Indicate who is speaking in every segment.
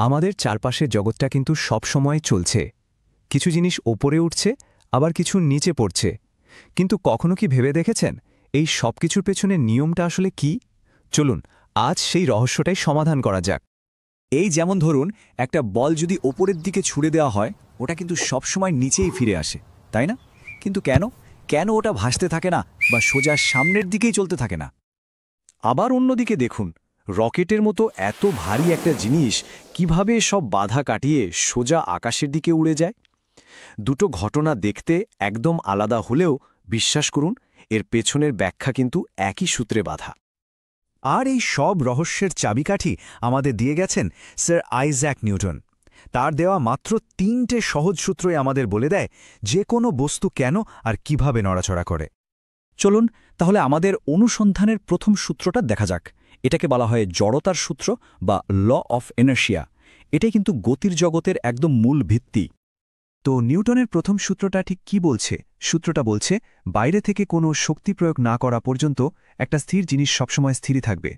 Speaker 1: আমাদের চারপাশের জগৎটা কিন্তু সবসময় চলছে। কিছু জিনিস ওপরে উঠছে, আবার কিছু নিচে পড়ছে। কিন্তু কখনো কি ভেবে দেখেছেন এই সব কিছুর পেছনে নিয়মটা আসলে কি? চলুন আজ সেই রহস্যটাই সমাধান করা যাক।
Speaker 2: এই যেমন ধরুন, একটা বল যদি ওপরের দিকে ছুড়ে দেওয়া হয়, ওটা কিন্তু সবসময় নিচেই ফিরে আসে, তাই না? কিন্তু কেন কেন ওটা ভাসতে থাকে না বা সোজা সামনের দিকেই চলতে থাকে না?
Speaker 3: আবার অন্যদিকে দেখুন, রকেটের মতো এত ভারী একটা জিনিস কিভাবে সব বাধা কাটিয়ে সোজা আকাশের দিকে উড়ে যায়? দুটো ঘটনা দেখতে একদম আলাদা হলেও বিশ্বাস করুন, এর পেছনের ব্যাখ্যা কিন্তু একই সূত্রে বাঁধা।
Speaker 4: আর এই সব রহস্যের চাবিকাঠি আমাদের দিয়ে গেছেন স্যার আইজ্যাক নিউটন। তার দেওয়া মাত্র ৩টে সহজ সূত্রই আমাদের বলে দেয় যে কোনো বস্তু কেন আর কিভাবে নড়াচড়া করে।
Speaker 2: চলুন তাহলে আমাদের অনুসন্ধানের প্রথম সূত্রটা দেখা যাক। এটাকে বলা হয় জড়তার সূত্র বা ল অফ ইনার্শিয়া। এটাই কিন্তু গতির জগতের একদম মূল ভিত্তি।
Speaker 4: তো নিউটনের প্রথম সূত্রটা ঠিক কি বলছে? সূত্রটা বলছে বাইরে থেকে কোনো শক্তি প্রয়োগ না করা পর্যন্ত একটা স্থির জিনিস সবসময় স্থিরই থাকবে,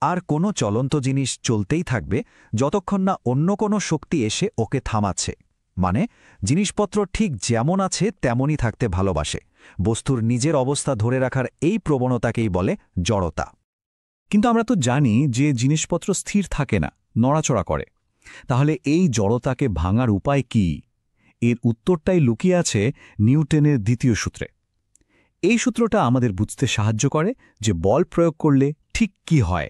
Speaker 4: আর কোনো চলন্ত জিনিস চলতেই থাকবে যতক্ষণ না অন্য কোনো শক্তি এসে ওকে থামাচ্ছে। মানে জিনিসপত্র ঠিক যেমন আছে তেমনই থাকতে ভালোবাসে। বস্তুর নিজের অবস্থা ধরে রাখার এই প্রবণতাকেই বলে জড়তা।
Speaker 3: কিন্তু আমরা তো জানি যে জিনিসপত্র স্থির থাকে না, নড়াচড়া করে। তাহলে এই জড়তাকে ভাঙার উপায় কি? এর উত্তরটাই লুকিয়ে আছে নিউটনের দ্বিতীয় সূত্রে। এই সূত্রটা আমাদের বুঝতে সাহায্য করে যে বল প্রয়োগ করলে ঠিক কি হয়।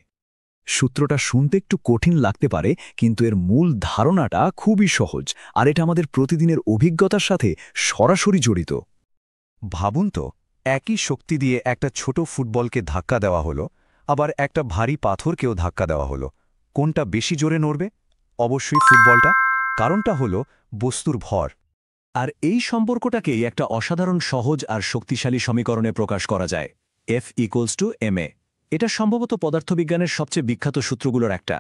Speaker 3: সূত্রটা শুনতে একটু কঠিন লাগতে পারে, কিন্তু এর মূল ধারণাটা খুবই সহজ, আর এটা আমাদের প্রতিদিনের অভিজ্ঞতার সাথে সরাসরি জড়িত।
Speaker 4: ভাবুন তো, একই শক্তি দিয়ে একটা ছোট ফুটবলকে ধাক্কা দেওয়া হলো, আবার একটা ভারী পাথরকেও ধাক্কা দেওয়া হলো। কোনটা বেশি জোরে নড়বে? অবশ্যই ফুটবলটা। কারণটা হলো বস্তুর ভর।
Speaker 2: আর এই সম্পর্কটাকেই একটা অসাধারণ সহজ আর শক্তিশালী সমীকরণে প্রকাশ করা যায়, F=ma। এটা সম্ভবত পদার্থবিজ্ঞানের সবচেয়ে বিখ্যাত সূত্রগুলোর একটা।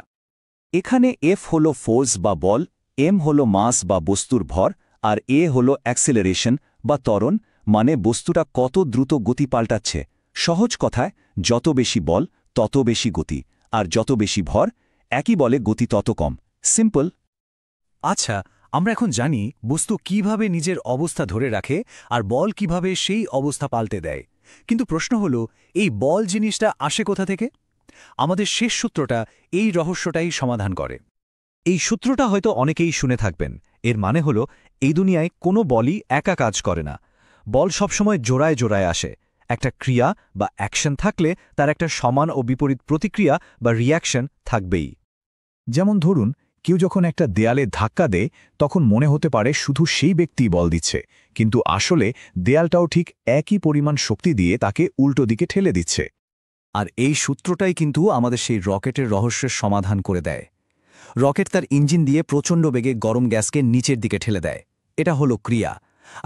Speaker 2: এখানে F হলো ফোর্স বা বল, m হলো মাস বা বস্তুর ভর, আর a হলো অ্যাক্সিলারেশন বা ত্বরণ, মানে বস্তুটা কত দ্রুত গতি পাল্টাচ্ছে। সহজ কথায়, যত বেশি বল তত বেশি গতি, আর যত বেশি ভর একই বলে গতি তত কম। সিম্পল।
Speaker 4: আচ্ছা, আমরা এখন জানি বস্তু কিভাবে নিজের অবস্থা ধরে রাখে আর বল কিভাবে সেই অবস্থা পাল্টে দেয়। কিন্তু প্রশ্ন হলো, এই বল জিনিসটা আসে কোথা থেকে? আমাদের শেষ সূত্রটা এই রহস্যটাই সমাধান করে। এই সূত্রটা হয়তো অনেকেই শুনে থাকবেন। এর মানে হলো, এই দুনিয়ায় কোনো বলই একা কাজ করে না। বল সবসময় জোড়ায় জোড়ায় আসে। একটা ক্রিয়া বা অ্যাকশন থাকলে তার একটা সমান ও বিপরীত প্রতিক্রিয়া বা রিয়াকশন থাকবেই। যেমন ধরুন, কেউ যখন একটা দেয়ালে ধাক্কা দেয়, তখন মনে হতে পারে শুধু সেই ব্যক্তিই বল দিচ্ছে, কিন্তু আসলে দেয়ালটাও ঠিক একই পরিমাণ শক্তি দিয়ে তাকে উল্টো দিকে ঠেলে দিচ্ছে।
Speaker 2: আর এই সূত্রটাই কিন্তু আমাদের সেই রকেটের রহস্যের সমাধান করে দেয়। রকেট তার ইঞ্জিন দিয়ে প্রচণ্ড বেগে গরম গ্যাসকে নিচের দিকে ঠেলে দেয়। এটা হলো ক্রিয়া।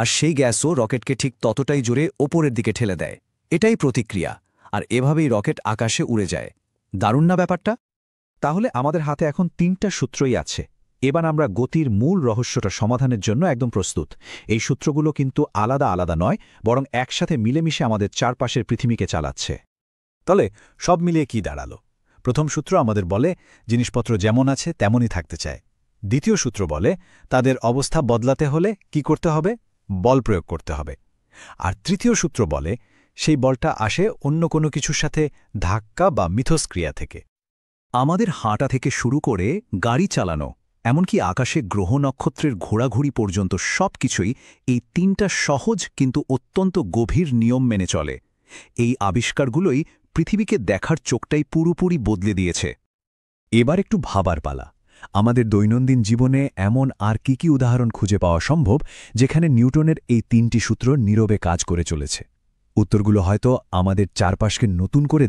Speaker 2: আর সেই গ্যাসও রকেটকে ঠিক ততটাই জোরে ওপরের দিকে ঠেলে দেয়। এটাই প্রতিক্রিয়া। আর এভাবেই রকেট আকাশে উড়ে যায়। দারুণ না ব্যাপারটা?
Speaker 4: তাহলে আমাদের হাতে এখন ৩টা সূত্রই আছে। এবার আমরা গতির মূল রহস্যটা সমাধানের জন্য একদম প্রস্তুত। এই সূত্রগুলো কিন্তু আলাদা আলাদা নয়, বরং একসাথে মিলেমিশে আমাদের চারপাশের পৃথিবীকে চালাচ্ছে। তাহলে সব মিলিয়ে কি দাঁড়ালো? প্রথম সূত্র আমাদের বলে জিনিসপত্র যেমন আছে তেমনই থাকতে চায়। দ্বিতীয় সূত্র বলে তাদের অবস্থা বদলাতে হলে কি করতে হবে? বল প্রয়োগ করতে হবে। আর তৃতীয় সূত্র বলে সেই বলটা আসে অন্য কোনো কিছুর সাথে ধাক্কা বা মিথস্ক্রিয়া থেকে।
Speaker 2: আমাদের হাঁটা থেকে শুরু করে গাড়ি চালানো, এমনকি আকাশে গ্রহ নক্ষত্রের ঘোরাঘুরি পর্যন্ত সবকিছুই এই ৩টা সহজ কিন্তু অত্যন্ত গভীর নিয়ম মেনে চলে। এই আবিষ্কারগুলোই পৃথিবীকে দেখার চোখটাই পুরোপুরি বদলে দিয়েছে।
Speaker 4: এবার একটু ভাবার পালা। আমাদের দৈনন্দিন জীবনে এমন আর কি উদাহরণ খুঁজে পাওয়া সম্ভব যেখানে নিউটনের এই ৩টি সূত্র নীরবে কাজ করে চলেছে? উত্তরগুলো হয়তো আমাদের চারপাশকে নতুন করে